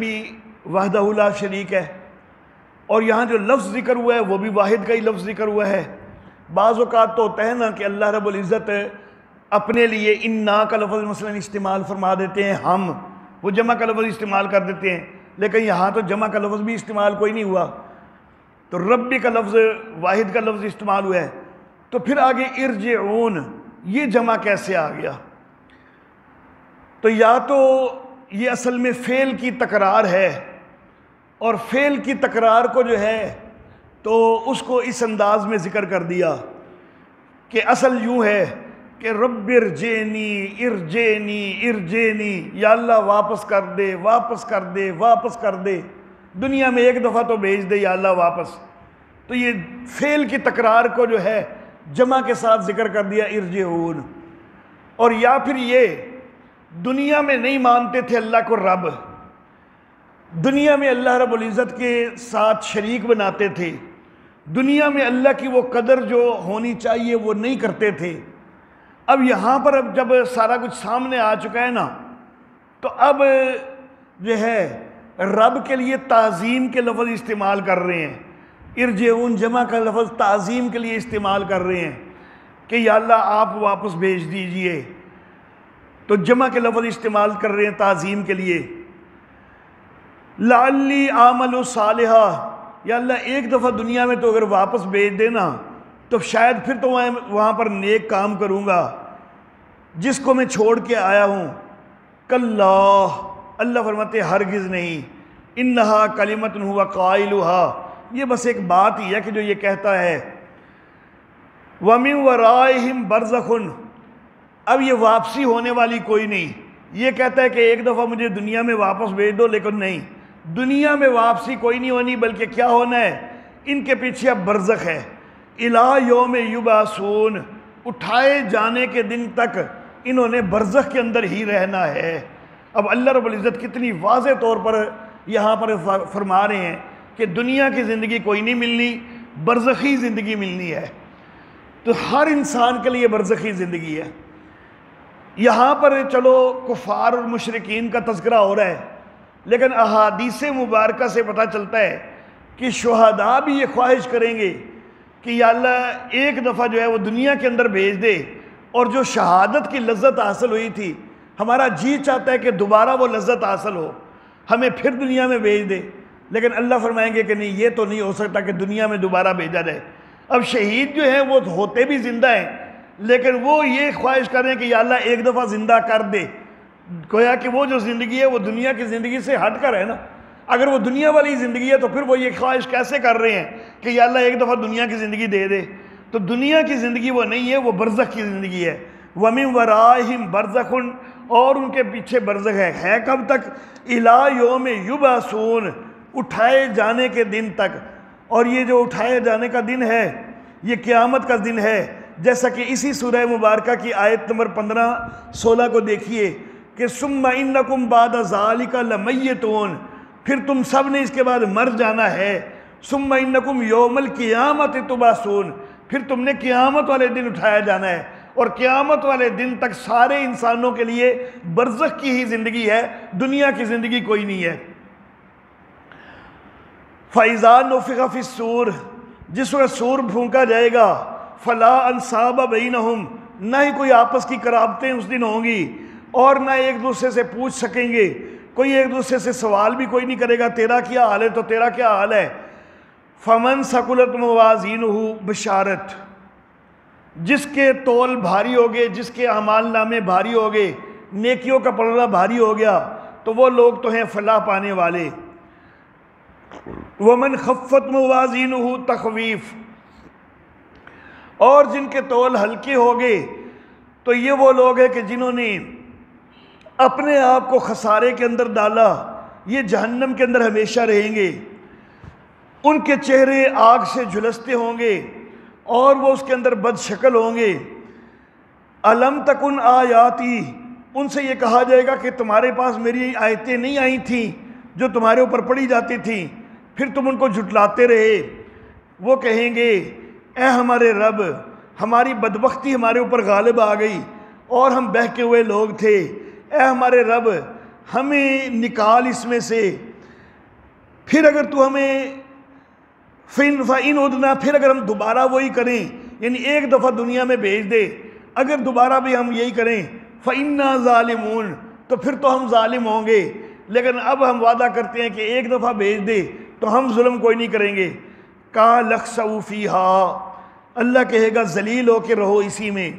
بھی وحدہ لا شریک ہے، اور یہاں جو لفظ ذکر ہوا ہے وہ بھی واحد کا ہی لفظ ذکر ہوا ہے۔ بعض اوقات تو ہوتا ہے نا کہ اللہ رب العزت اپنے لیے انا کا لفظ مثلا استعمال فرما دیتے ہیں، ہم وہ جمع کا لفظ استعمال کر دیتے ہیں، لیکن یہاں تو جمع کا لفظ بھی استعمال کوئی نہیں ہوا، تو ربی کا لفظ واحد کا لفظ استعمال ہوا ہے۔ تو پھر آگے ارجعون، یہ جمع کیسے آ گیا؟ تو یا تو یہ اصل میں فعل کی تکرار ہے، اور فعل کی تکرار کو جو ہے تو اس کو اس انداز میں ذکر کر دیا کہ اصل یوں ہے کہ رب ارجعنی ارجعنی ارجعنی، یا اللہ واپس کر دے واپس کر دے واپس کر دے، دنیا میں ایک دفعہ تو بھیج دے یا اللہ واپس۔ تو یہ فعل کی تکرار کو جو ہے جمع کے ساتھ ذکر کر دیا ارجعون۔ اور یا پھر یہ دنیا میں نہیں مانتے تھے اللہ کو رب، دنیا میں اللہ رب العزت کے ساتھ شریک بناتے تھے، دنیا میں اللہ کی وہ قدر جو ہونی چاہیے وہ نہیں کرتے تھے۔ اب یہاں پر اب جب سارا کچھ سامنے آ چکا ہے نا، تو اب جو ہے رب کے لیے تعظیم کے لفظ استعمال کر رہے ہیں، ارجعون جمع کا لفظ تعظیم کے لیے استعمال کر رہے ہیں کہ یا اللہ آپ واپس بھیج دیجئے، تو جمع کے لفظ استعمال کر رہے ہیں تعظیم کے لیے۔ لعلی اعمل صالحا، یا اللہ ایک دفعہ دنیا میں تو اگر واپس بھیج دینا تو شاید پھر تو وہاں پر نیک کام کروں گا جس کو میں چھوڑ کے آیا ہوں۔ کلا، اللہ فرماتے ہرگز نہیں، انہا کلمۃ ہوا قائلہا، یہ بس ایک بات ہی ہے کہ جو یہ کہتا ہے۔ وَمِن وَرَائِهِمْ بَرْزَخٌ، اب یہ واپسی ہونے والی کوئی نہیں، یہ کہتا ہے کہ ایک دفعہ مجھے دنیا میں واپس بھیج دو، لیکن نہیں، دنیا میں واپسی کوئی نہیں ہونی، بلکہ کیا ہونا ہے، ان کے پیچھے اب برزخ ہے، اِلَىٰ یوم یُبْعَثُونَ، اٹھائے جانے کے دن تک انہوں نے برزخ کے اندر ہی رہنا ہے۔ اب اللہ رب العزت کتنی واضح طور پر یہاں پر فرما رہے ہیں کہ دنیا کی زندگی کوئی نہیں ملنی، برزخی زندگی ملنی ہے۔ تو ہر انسان کے لیے برزخی زندگی ہے۔ یہاں پر چلو کفار اور مشرکین کا تذکرہ ہو رہا ہے، لیکن احادیث مبارکہ سے پتہ چلتا ہے کہ شہداء بھی یہ خواہش کریں گے کہ یا اللہ ایک دفعہ جو ہے وہ دنیا کے اندر بھیج دے، اور جو شہادت کی لذت حاصل ہوئی تھی ہمارا جی چاہتا ہے کہ دوبارہ وہ لذت حاصل ہو، ہمیں پھر دنیا میں بھیج دے، لیکن اللہ فرمائیں گے کہ نہیں، یہ تو نہیں ہو سکتا کہ دنیا میں دوبارہ بھیجا جائے۔ اب شہید جو ہیں وہ ہوتے بھی زندہ ہیں، لیکن وہ یہ خواہش کر رہے ہیں کہ یا اللہ ایک دفعہ زندہ کر دے، گویا کہ وہ جو زندگی ہے وہ دنیا کی زندگی سے ہٹ کر ہے نا۔ اگر وہ دنیا والی زندگی ہے تو پھر وہ یہ خواہش کیسے کر رہے ہیں کہ یا اللہ ایک دفعہ دنیا کی زندگی دے دے؟ تو دنیا کی زندگی وہ نہیں ہے، وہ برزخ کی زندگی ہے۔ وَمِن وَرَائِهِمْ بَرْزَخٌ، اور ان کے پیچھے برزخ ہے کب تک؟ اِلَىٰ یوم یُبْعَثُونَ، اٹھائے جانے کے دن تک۔ اور یہ جو اٹھائے جانے کا دن ہے یہ قیامت کا دن ہے، جیسا کہ اسی سورہ مبارکہ کی آیت نمبر 15-16 کو دیکھیے کہ ثُمَّ إِنَّكُمْ بَعْدَ ذَلِكَ لَمَيِّتُونَ، پھر تم سب نے اس کے بعد مر جانا ہے۔ ثُمَّ إِنَّكُمْ يَوْمَ الْقِيَامَةِ تُبْعَثُونَ، پھر تم نے قیامت والے دن اٹھایا جانا ہے، اور قیامت والے دن تک سارے انسانوں کے لیے برزخ کی ہی زندگی ہے، دنیا کی زندگی کوئی نہیں ہے۔ فَإِذَا نُفِخَ فِي الصُّورِ، جس وقت سور پھونکا جائے گا، فَلَا أَنْسَابَ بَيْنَهُمْ، نہ ہی کوئی آپس کی قرابتیں اس دن ہوں گی، اور نہ ایک دوسرے سے پوچھ سکیں گے، کوئی ایک دوسرے سے سوال بھی کوئی نہیں کرے گا تیرا کیا حال ہے تو تیرا کیا حال ہے۔ فَمَنْ ثَقُلَتْ مَوَازِينُهُ، بشارت جس کے تول بھاری ہو گئے، جس کے اعمال نامے بھاری ہو گئے، نیکیوں کا پلڑا بھاری ہو گیا، تو وہ لوگ تو ہیں فلاح پانے والے۔ وَمَنْ خَفَّتْ مَوَازِينُهُ، تخویف، اور جن کے تول ہلکے ہو گئے تو یہ وہ لوگ ہیں کہ جنہوں نے اپنے آپ کو خسارے کے اندر ڈالا، یہ جہنم کے اندر ہمیشہ رہیں گے، ان کے چہرے آگ سے جھلستے ہوں گے اور وہ اس کے اندر بد شکل ہوں گے۔ الم تکن آیاتی، ان سے یہ کہا جائے گا کہ تمہارے پاس میری آیتیں نہیں آئی تھیں جو تمہارے اوپر پڑھی جاتی تھیں، پھر تم ان کو جھٹلاتے رہے۔ وہ کہیں گے اے ہمارے رب، ہماری بدبختی ہمارے اوپر غالب آ گئی اور ہم بہکے ہوئے لوگ تھے، اے ہمارے رب ہمیں نکال اس میں سے، پھر اگر تو ہمیں فَإِنْ عُدْنَا، پھر اگر ہم دوبارہ وہی کریں، یعنی ایک دفعہ دنیا میں بھیج دے، اگر دوبارہ بھی ہم یہی کریں فَإِنَّا ظَالِمُونَ، تو پھر تو ہم ظالم ہوں گے، لیکن اب ہم وعدہ کرتے ہیں کہ ایک دفعہ بھیج دے تو ہم ظلم کوئی نہیں کریں گے۔ قَالَ اخْسَئُوا فِيهَا، اللہ کہے گا ذلیل ہو کے رہو اسی میں،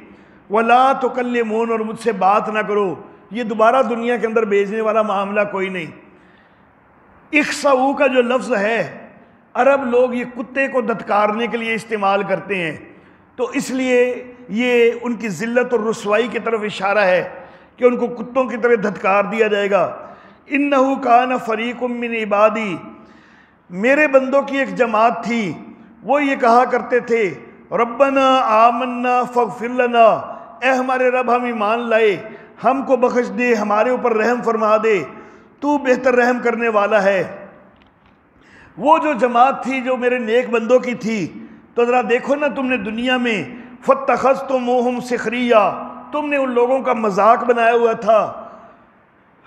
وَلَا تُكَلِّمُونَ، اور مجھ سے بات نہ کرو۔ یہ دوبارہ دنیا کے اندر بھیجنے والا معاملہ کوئی نہیں۔ اخسؤ کا جو لفظ ہے، عرب لوگ یہ کتے کو دھتکارنے کے لیے استعمال کرتے ہیں، تو اس لیے یہ ان کی ذلت اور رسوائی کی طرف اشارہ ہے کہ ان کو کتوں کی طرح دھتکار دیا جائے گا۔ انہ کان فریق من عبادی، میرے بندوں کی ایک جماعت تھی، وہ یہ کہا کرتے تھے ربنا آمنا فاغفر لنا، اے ہمارے رب ہم ایمان لائے، ہم کو بخش دے، ہمارے اوپر رحم فرما دے، تو بہتر رحم کرنے والا ہے۔ وہ جو جماعت تھی جو میرے نیک بندوں کی تھی، تو ذرا دیکھو نا تم نے دنیا میں فاتخذتموہم سخریہ، تم نے ان لوگوں کا مذاق بنایا ہوا تھا،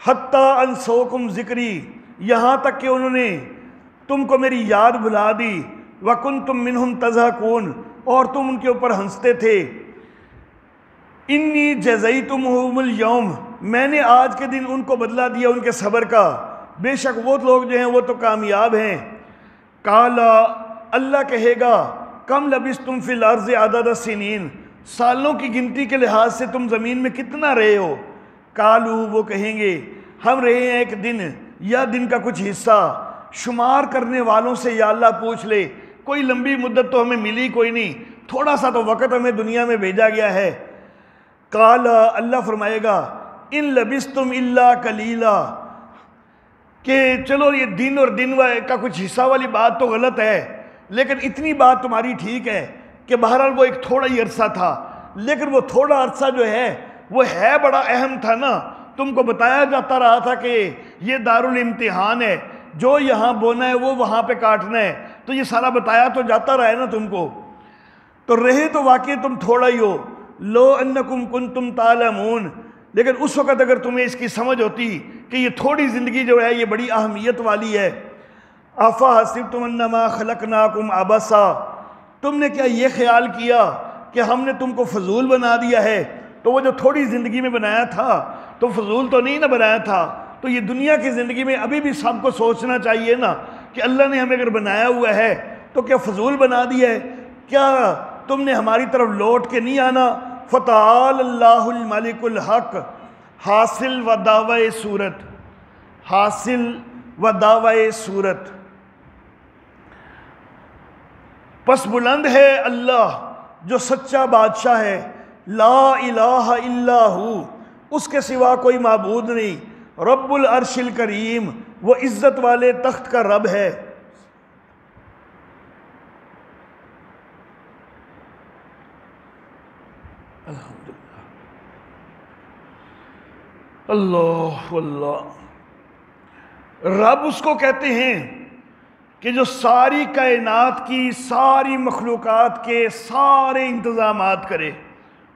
حتیٰ انسوکم ذکری، یہاں تک کہ انہوں نے تم کو میری یاد بھلا دی، وکنتم منہم تضحکون، اور تم ان کے اوپر ہنستے تھے۔ انی جزیتمہم اليوم، میں نے آج کے دن ان کو بدلہ دیا ان کے صبر کا، بے شک وہ لوگ جو ہیں وہ تو کامیاب ہیں۔ قالا، اللہ کہے گا کم لبثتم فی الارض عدد السنین، سالوں کی گنتی کے لحاظ سے تم زمین میں کتنا رہے ہو؟ قالو، وہ کہیں گے ہم رہے ہیں ایک دن یا دن کا کچھ حصہ، شمار کرنے والوں سے یا اللہ پوچھ لے، کوئی لمبی مدت تو ہمیں ملی کوئی نہیں، تھوڑا سا تو وقت ہمیں دنیا میں بھیجا گیا ہے۔ قال، اللہ فرمائے گا ان لبثتم الا قلیلا، کہ چلو یہ دن اور دن کا کچھ حصہ والی بات تو غلط ہے، لیکن اتنی بات تمہاری ٹھیک ہے کہ بہرحال وہ ایک تھوڑا ہی عرصہ تھا، لیکن وہ تھوڑا عرصہ جو ہے وہ ہے بڑا اہم تھا نا، تم کو بتایا جاتا رہا تھا کہ یہ دارالامتحان ہے، جو یہاں بونا ہے وہ وہاں پہ کاٹنا ہے، تو یہ سارا بتایا تو جاتا رہا ہے نا تم کو، تو رہے تو واقعی تم تھوڑا ہی ہو۔ لو انکم کنتم تعلمون، لیکن اس وقت اگر تمہیں اس کی سمجھ ہوتی کہ یہ تھوڑی زندگی جو ہے یہ بڑی اہمیت والی ہے۔ افا حسبتم انما خلقناکم عبثا، تم نے کیا یہ خیال کیا کہ ہم نے تم کو فضول بنا دیا ہے؟ تو وہ جو تھوڑی زندگی میں بنایا تھا تو فضول تو نہیں نہ بنایا تھا، تو یہ دنیا کی زندگی میں ابھی بھی سب کو سوچنا چاہیے نا کہ اللہ نے ہمیں اگر بنایا ہوا ہے تو کیا فضول بنا دیا ہے؟ کیا تم نے ہماری طرف لوٹ کے نہیں آنا؟ فتعال اللہ الملک الحق، حاصل و دعوی صورت، حاصل و دعوی صورت، پس بلند ہے اللہ جو سچا بادشاہ ہے، لا الہ الا ہو، اس کے سوا کوئی معبود نہیں، رب العرش الکریم، وہ عزت والے تخت کا رب ہے۔ الحمدللہ، اللہ اللہ، رب اس کو کہتے ہیں کہ جو ساری کائنات کی ساری مخلوقات کے سارے انتظامات کرے،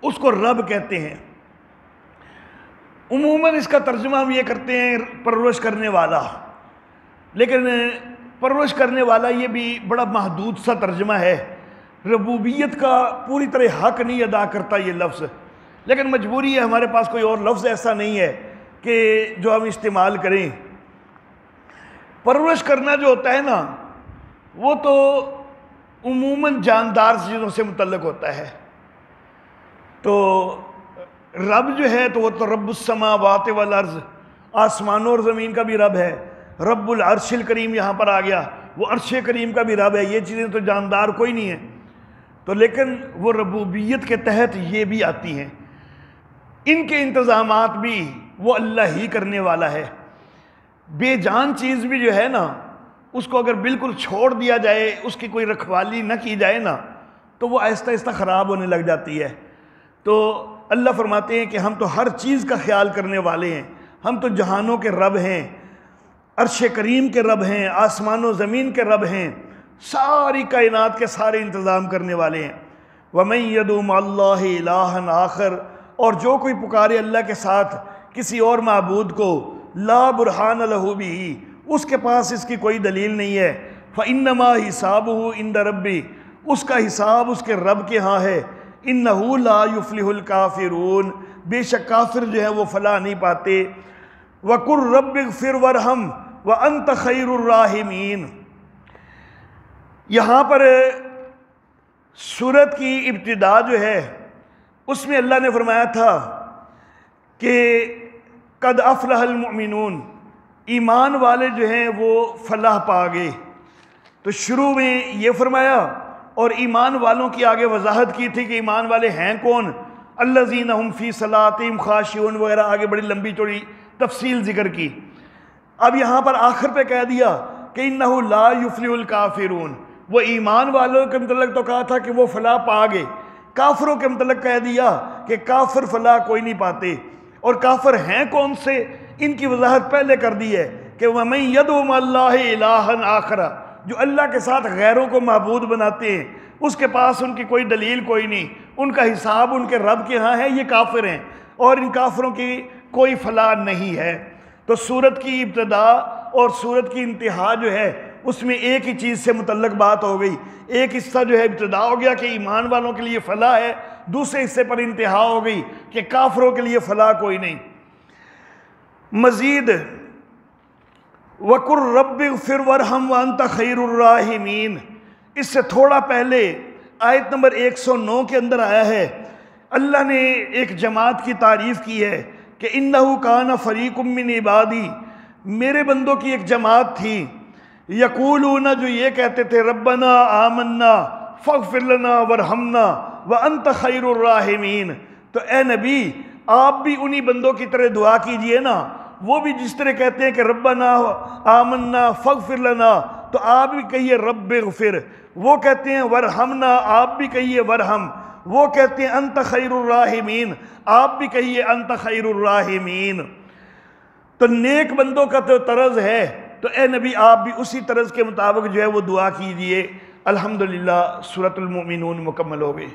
اس کو رب کہتے ہیں۔ عموماً اس کا ترجمہ ہم یہ کرتے ہیں پرورش کرنے والا، لیکن پرورش کرنے والا یہ بھی بڑا محدود سا ترجمہ ہے، ربوبیت کا پوری طرح حق نہیں ادا کرتا یہ لفظ، لیکن مجبوری ہے، ہمارے پاس کوئی اور لفظ ایسا نہیں ہے کہ جو ہم استعمال کریں۔ پرورش کرنا جو ہوتا ہے نا، وہ تو عموماً جاندار چیزوں سے متعلق ہوتا ہے، تو رب جو ہے تو وہ تو رب السماوات والارض، آسمانوں اور زمین کا بھی رب ہے، رب العرش الکریم یہاں پر آ گیا، وہ عرش کریم کا بھی رب ہے، یہ چیزیں تو جاندار کوئی نہیں ہے، تو لیکن وہ ربوبیت کے تحت یہ بھی آتی ہیں، ان کے انتظامات بھی وہ اللہ ہی کرنے والا ہے۔ بے جان چیز بھی جو ہے نا، اس کو اگر بالکل چھوڑ دیا جائے، اس کی کوئی رکھوالی نہ کی جائے نا، تو وہ آہستہ آہستہ خراب ہونے لگ جاتی ہے۔ تو اللہ فرماتے ہیں کہ ہم تو ہر چیز کا خیال کرنے والے ہیں، ہم تو جہانوں کے رب ہیں، عرش کریم کے رب ہیں، آسمان و زمین کے رب ہیں، ساری کائنات کے سارے انتظام کرنے والے ہیں۔ وَمَن يَدْعُ مَعَ اللَّهِ إِلَٰهًا آخر، اور جو کوئی پکارے اللہ کے ساتھ کسی اور معبود کو، لا برہان لہ بھی، اس کے پاس اس کی کوئی دلیل نہیں ہے۔ فَإِنَّمَا حِسَابُهُ عِنْدَ رَبِّ، اس کا حساب اس کے رب کے ہاں ہے۔ إِنَّهُ لَا يُفْلِحُ الْكَافِرُونَ، بے شک کافر جو ہے وہ فلاح نہیں پاتے۔ وَقُلْ رَبِّ اغْفِرْ وَارْحَمْ وَأَنْتَ خَيْرُ الرَّاحِمِينَ۔ یہاں پر سورت کی ابتدا جو ہے اس میں اللہ نے فرمایا تھا کہ قد افلح المؤمنون، ایمان والے جو ہیں وہ فلاح پا گئے۔ تو شروع میں یہ فرمایا اور ایمان والوں کی آگے وضاحت کی تھی کہ ایمان والے ہیں کون، الذین ھم فی صلاتہم خاشعون وغیرہ، آگے بڑی لمبی چوڑی تفصیل ذکر کی۔ اب یہاں پر آخر پہ کہہ دیا کہ انہ لا یفلح الکافرون، وہ ایمان والوں کے متعلق تو کہا تھا کہ وہ فلاح پا گئے، کافروں کے متعلق کہہ دیا کہ کافر فلاح کوئی نہیں پاتے۔ اور کافر ہیں کون سے، ان کی وضاحت پہلے کر دی ہے کہ وَمَن يَدْعُ مَعَ اللَّهِ إِلَٰهًا آخَرَ، جو اللہ کے ساتھ غیروں کو معبود بناتے ہیں، اس کے پاس ان کی کوئی دلیل کوئی نہیں، ان کا حساب ان کے رب کے ہاں ہے، یہ کافر ہیں اور ان کافروں کی کوئی فلاح نہیں ہے۔ تو سورت کی ابتدا اور سورت کی انتہا جو ہے اس میں ایک ہی چیز سے متعلق بات ہو گئی۔ ایک حصہ جو ہے ابتدا ہو گیا کہ ایمان والوں کے لیے فلاح ہے، دوسرے حصے پر انتہا ہو گئی کہ کافروں کے لیے فلاح کوئی نہیں۔ مزید وَقُلْ رَبِّ اغْفِرْ وَارْحَمْ وَأَنْتَ خَيْرُ الرَّاحِمِينَ، اس سے تھوڑا پہلے آیت نمبر 109 کے اندر آیا ہے، اللہ نے ایک جماعت کی تعریف کی ہے کہ اِنَّهُ كَانَ فَرِيقٌ مِّنْ عِبَادِي، میرے بندوں کی ایک جماعت تھی، یقولون، جو یہ کہتے تھے ربنا آمنا فاغفر لنا وارحمنا وانت خیر الراحمین۔ تو اے نبی آپ بھی انہی بندوں کی طرح دعا کیجئے نا، وہ بھی جس طرح کہتے ہیں کہ ربنا آمنا فاغفر لنا، تو آپ بھی کہیے رب اغفر، وہ کہتے ہیں ورحمنا، آپ بھی کہیے ورحم، وہ کہتے ہیں انت خیر الراحمین، آپ بھی کہیے انت خیر الراحمین۔ تو نیک بندوں کا تو طرز ہے، تو اے نبی آپ بھی اسی طرز کے مطابق جو ہے وہ دعا کیجئے۔ الحمدللہ سورۃ المؤمنون مکمل ہو گئی۔